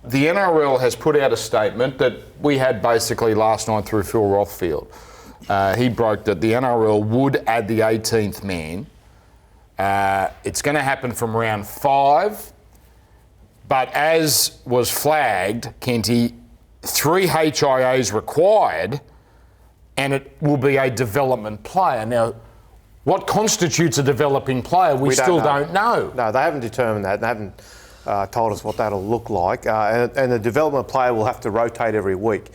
the NRL has put out a statement that we had basically last night through Phil Rothfield. He broke that the NRL would add the 18th man. It's going to happen from round 5. But as was flagged, Kenty, 3 HIAs required, and it will be a development player. Now, what constitutes a developing player, we still don't know. No, they haven't determined that. They haven't told us what that'll look like. And the development player will have to rotate every week.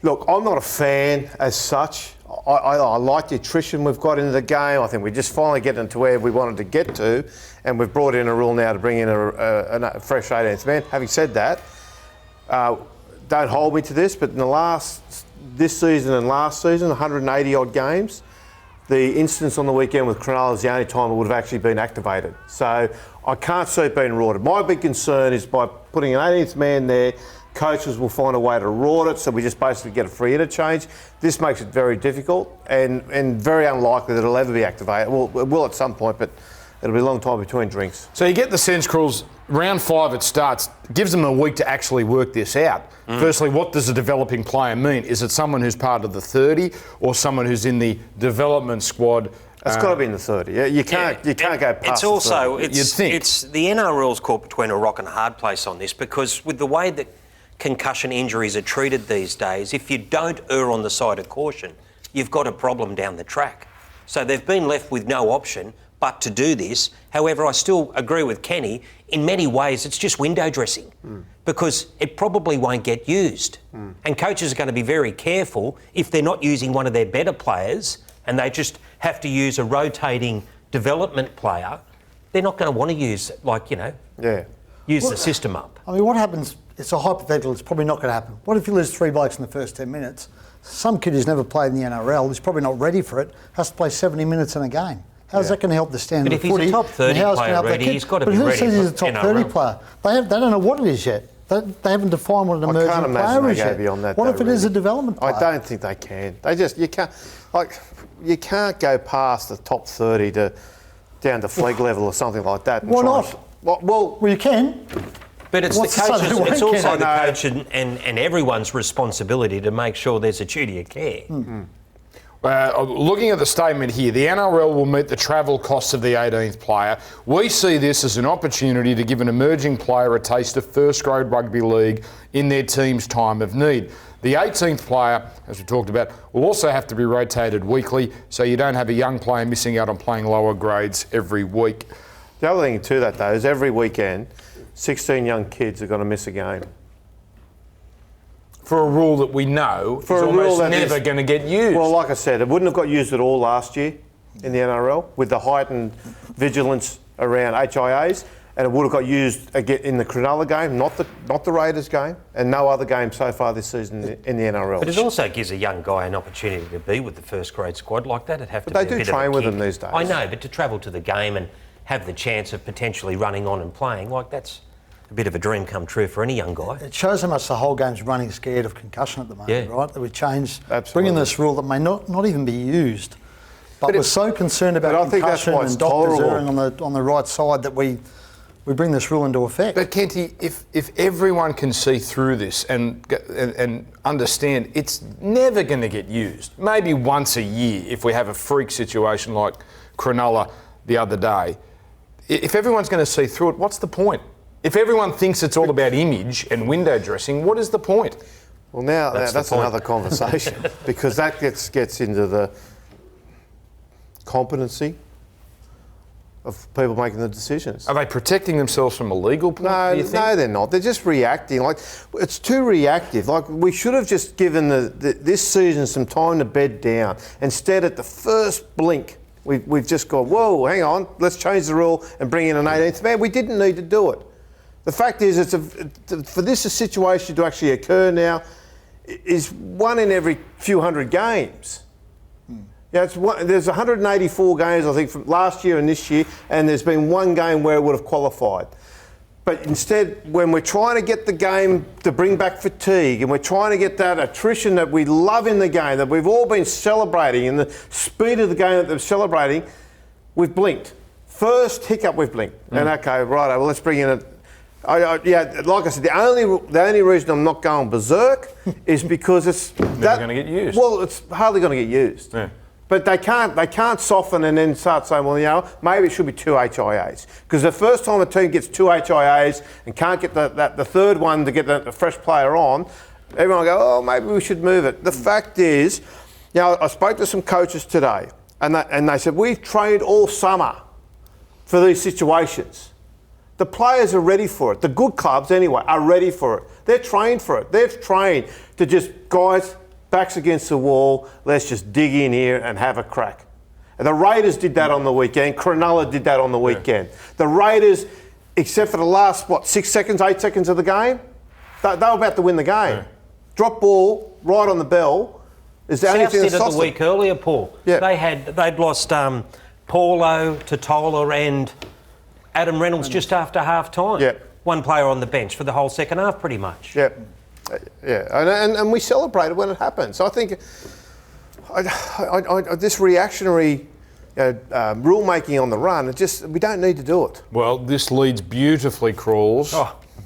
Look, I'm not a fan as such. I like the attrition we've got into the game. I think we're just finally getting to where we wanted to get to, and we've brought in a rule now to bring in a fresh 18th man. Having said that, don't hold me to this, but in this season and last season, 180 odd games, the instance on the weekend with Cronulla is the only time it would have actually been activated. So I can't see it being rorted. My big concern is by putting an 18th man there, coaches will find a way to rort it, so we just basically get a free interchange. This makes it very difficult and very unlikely that it'll ever be activated. Well, it will at some point, but it'll be a long time between drinks. So you get the sense, Cruels, round 5 it starts, gives them a week to actually work this out. Firstly, what does a developing player mean? Is it someone who's part of the 30 or someone who's in the development squad? It's got to be in the 30. You can't go past it's also, the 30. It's the NRL's caught between a rock and a hard place on this, because with the way that concussion injuries are treated these days, if you don't err on the side of caution, you've got a problem down the track. So they've been left with no option but to do this. However, I still agree with Kenny, in many ways it's just window dressing because it probably won't get used. And coaches are going to be very careful if they're not using one of their better players and they just have to use a rotating development player. They're not going to want to use, use the system up. I mean, what happens, it's a hypothetical, it's probably not going to happen. What if you lose 3 blokes in the first 10 minutes? Some kid who's never played in the NRL, who's probably not ready for it, has to play 70 minutes in a game. How's that going to help the standard of footy? But if he's a top 30 player ready, he's got to be ready. But who says he's a top 30 player? They don't know what it is yet. They haven't defined what an emerging player is yet. I can't imagine they go beyond that. What if it is a development player? I don't think they can. You can't go past the top 30 down to flag level or something like that. Why not? Well, you can. But it's the coaches. It's also the coach and everyone's responsibility to make sure there's a duty of care. Looking at the statement here, the NRL will meet the travel costs of the 18th player. We see this as an opportunity to give an emerging player a taste of first-grade rugby league in their team's time of need. The 18th player, as we talked about, will also have to be rotated weekly, so you don't have a young player missing out on playing lower grades every week. The other thing to that, though, is every weekend, 16 young kids are going to miss a game. For a rule that we know is almost never going to get used. Well, like I said, it wouldn't have got used at all last year in the NRL with the heightened vigilance around HIAs, and it would have got used again in the Cronulla game, not the Raiders game, and no other game so far this season in the NRL. But it also gives a young guy an opportunity to be with the first grade squad like that. It'd have to. But be they a do bit train of a with kick. them these days. I know, but to travel to the game and have the chance of potentially running on and playing, that's a bit of a dream come true for any young guy. It shows how much the whole game's running scared of concussion at the moment, right? That we changed, bringing this rule that may not even be used, but we're so concerned about concussion and doctors erring on the right side that we bring this rule into effect. But Kenty, if everyone can see through this and understand it's never going to get used, maybe once a year if we have a freak situation like Cronulla the other day, if everyone's going to see through it, what's the point? If everyone thinks it's all about image and window dressing, what is the point? Well, now that's another conversation because that gets into the competency of people making the decisions. Are they protecting themselves from a legal point? No, they're not. They're just reacting. It's too reactive. We should have just given this season some time to bed down. Instead, at the first blink, we've just gone, whoa, hang on, let's change the rule and bring in an 18th man. We didn't need to do it. The fact is, for this situation to actually occur now is one in every few hundred games. There's 184 games, I think, from last year and this year, and there's been one game where it would have qualified. But instead, when we're trying to get the game to bring back fatigue and we're trying to get that attrition that we love in the game, that we've all been celebrating, and the speed of the game that they're celebrating, we've blinked. First hiccup, we've blinked. And okay, right, well, let's bring in Yeah, like I said, the only reason I'm not going berserk is because it's never going to get used. Well, it's hardly going to get used. Yeah. But they can't soften and then start saying, well, maybe it should be 2 HIAs. Because the first time a team gets 2 HIAs and can't get the third one to get the fresh player on, everyone will go, oh, maybe we should move it. The fact is, I spoke to some coaches today, and they said, we've trained all summer for these situations. The players are ready for it. The good clubs, anyway, are ready for it. They're trained for it. They've trained to just, guys, backs against the wall, let's just dig in here and have a crack. And the Raiders did that on the weekend. Cronulla did that on the weekend. The Raiders, except for the last, 6 seconds, 8 seconds of the game, they were about to win the game. Yeah. Drop ball, right on the bell. Is the only South thing did that it the week earlier, Paul. Yeah. They'd lost Paulo, Totola and Adam Reynolds just after half-time. Yeah. One player on the bench for the whole second half, pretty much. Yeah. Yeah, and we celebrated when it happened. So I think this reactionary rule-making on the run, we don't need to do it. Well, this leads beautifully, Crawls,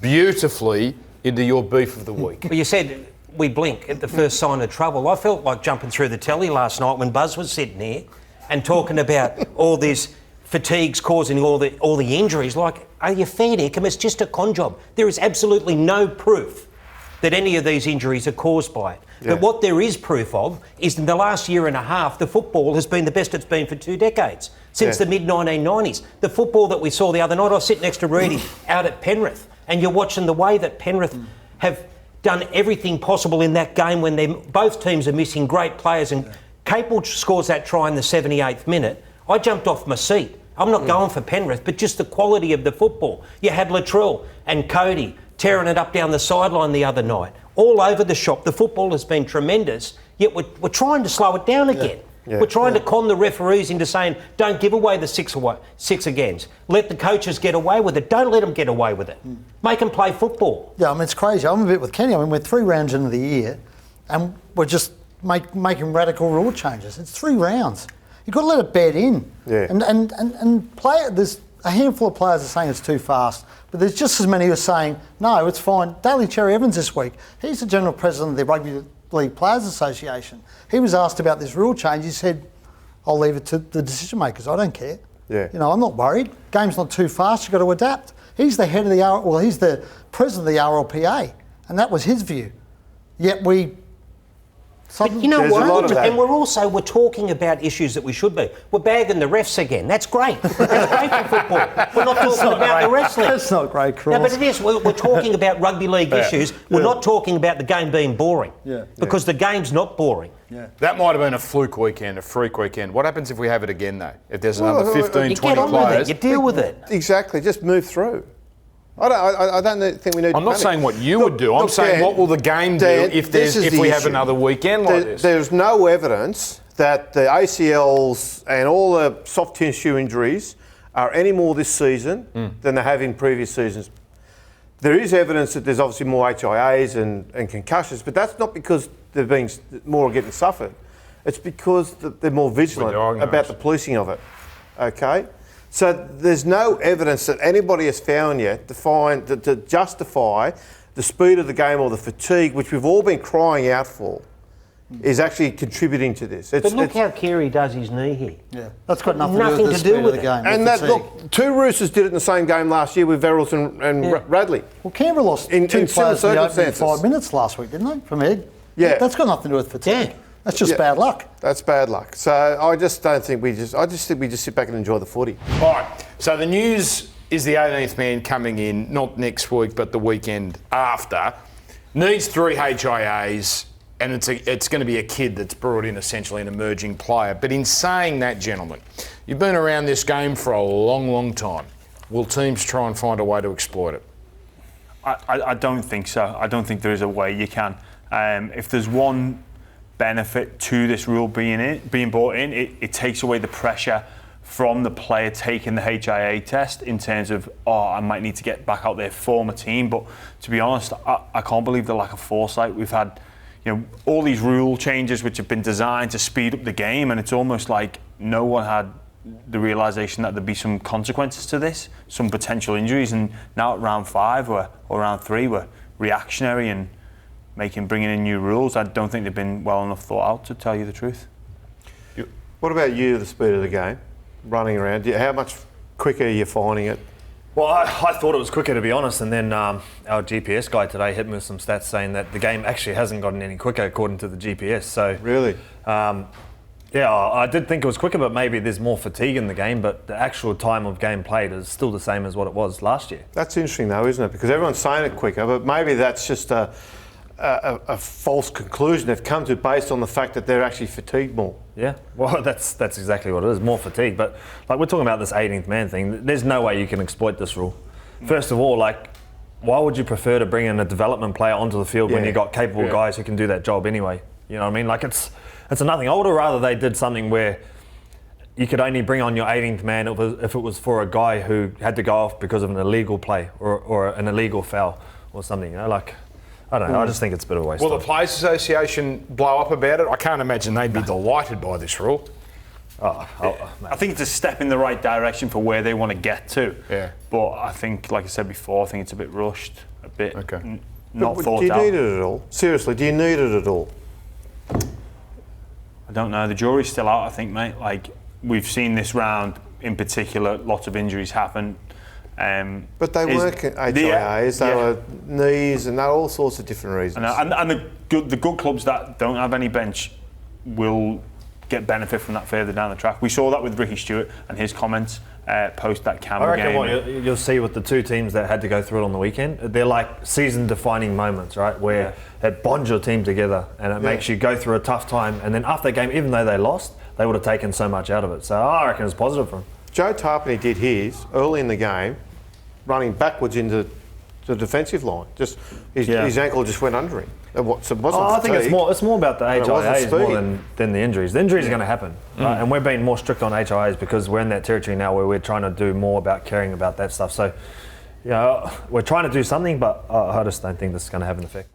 beautifully into your beef of the week. Well, you said we blink at the first sign of trouble. I felt like jumping through the telly last night when Buzz was sitting here and talking about all these fatigues causing all the injuries. Like, are you fair dinkum? It's just a con job. There is absolutely no proof that any of these injuries are caused by it. Yeah. But what there is proof of is in the last year and a half, the football has been the best it's been for 2 decades, since the mid-1990s. The football that we saw the other night, I was sitting next to Rudy out at Penrith, and you're watching the way that Penrith have done everything possible in that game when both teams are missing great players, and Capel scores that try in the 78th minute. I jumped off my seat. I'm not going for Penrith, but just the quality of the football. You had Latrell and Cody tearing it up down the sideline the other night. All over the shop. The football has been tremendous, yet we're trying to slow it down again. Yeah. We're trying to con the referees into saying, don't give away the six agains. Let the coaches get away with it. Don't let them get away with it. Make them play football. Yeah, I mean, it's crazy. I'm a bit with Kenny. I mean, we're 3 rounds into the year and we're just making radical rule changes. It's 3 rounds. You've got to let it bed in. Yeah. And play it. There's a handful of players are saying it's too fast, but there's just as many who are saying, no, it's fine. Daly Cherry Evans this week, he's the General President of the Rugby League Players Association. He was asked about this rule change. He said, I'll leave it to the decision makers. I don't care. Yeah. I'm not worried. Game's not too fast. You've got to adapt. He's the head of he's the president of the RLPA, and that was his view. Yet But you know There's a lot what? of that. And we're talking about issues that we should be. We're bagging the refs again. That's great. That's great for football. We're not talking about the wrestling. That's not great, Cross. No, but it is. We're talking about rugby league issues. We're not talking about the game being boring. Yeah. Because the game's not boring. Yeah. That might have been a fluke weekend, a freak weekend. What happens if we have it again, though? If there's another 15, You 20 get on players? with it. You deal with it. Exactly, just move through. I don't think we need to I'm not panic. saying what you would do. I'm saying Dan, what will the game do Dan, if this is the we have issue. another weekend like this? There's no evidence that the ACLs and all the soft tissue injuries are any more this season than they have in previous seasons. There is evidence that there's obviously more HIAs and concussions, but that's not because they've been more getting suffered. It's because they're more vigilant about the policing of it. Okay? So there's no evidence that anybody has found yet to justify the speed of the game or the fatigue, which we've all been crying out for, is actually contributing to this. But look how Keary does his knee here. Yeah, that's got nothing Nothing to do with the to do speed with of the it. game. And the that, fatigue. look, 2 Roosters did it in the same game last year with Verrills and Radley. Well, Canberra lost in 2 similar players in the opening circumstances. 5 minutes last week, didn't they, from Ed? Yeah. That's got nothing to do with fatigue. Yeah. That's just bad luck. That's bad luck. So I just don't think I just think we just sit back and enjoy the footy. All right, so the news is the 18th man coming in, not next week, but the weekend after. Needs 3 HIAs, and it's going to be a kid that's brought in, essentially an emerging player. But in saying that, gentlemen, you've been around this game for a long, long time. Will teams try and find a way to exploit it? I don't think so. I don't think there is a way you can. If there's one benefit to this rule being brought in, it takes away the pressure from the player taking the HIA test in terms of, I might need to get back out there for my team. But to be honest, I can't believe the lack of foresight. We've had all these rule changes which have been designed to speed up the game, and it's almost like no one had the realisation that there'd be some consequences to this, some potential injuries, and now at round 5 or round 3 we're reactionary and bringing in new rules. I don't think they've been well enough thought out, to tell you the truth. What about you, the speed of the game, running around? How much quicker are you finding it? Well, I thought it was quicker, to be honest, and then our GPS guy today hit me with some stats saying that the game actually hasn't gotten any quicker according to the GPS. So really, yeah, I did think it was quicker, but maybe there's more fatigue in the game. But the actual time of game played is still the same as what it was last year. That's interesting, though, isn't it? Because everyone's saying it quicker, but maybe that's just a false conclusion they've come to based on the fact that they're actually fatigued more. Yeah, well, that's exactly what it is, more fatigue. But like we're talking about this 18th man thing, there's no way you can exploit this rule. First of all, like, why would you prefer to bring in a development player onto the field when you've got capable guys who can do that job anyway? You know what I mean? Like, it's a nothing. I would have rather they did something where you could only bring on your 18th man if it was for a guy who had to go off because of an illegal play or an illegal foul or something, you know, like... I don't know, I just think it's a bit of a waste. Will the Players Association blow up about it? I can't imagine they'd be delighted by this rule. I think it's a step in the right direction for where they want to get to. Yeah. But I think, like I said before, I think it's a bit rushed, a bit not but thought out. Do you need it at all? Seriously, do you need it at all? I don't know. The jury's still out, I think, mate. Like, we've seen this round in particular, lots of injuries happen. But they weren't HIAs, they were knees and all sorts of different reasons. And the good clubs that don't have any bench will get benefit from that further down the track. We saw that with Ricky Stewart and his comments post that Canberra game. I reckon what you'll see with the two teams that had to go through it on the weekend, they're like season-defining moments, right, where it bonds your team together and it makes you go through a tough time. And then after the game, even though they lost, they would have taken so much out of it. So I reckon it's positive for them. Joe Tarpany did his early in the game, running backwards into the defensive line. Just his ankle just went under him. I think it's more about the HIAs more than the injuries. The injuries are going to happen, right? And we're being more strict on HIAs because we're in that territory now where we're trying to do more about caring about that stuff. So, you know, we're trying to do something, but I just don't think this is going to have an effect.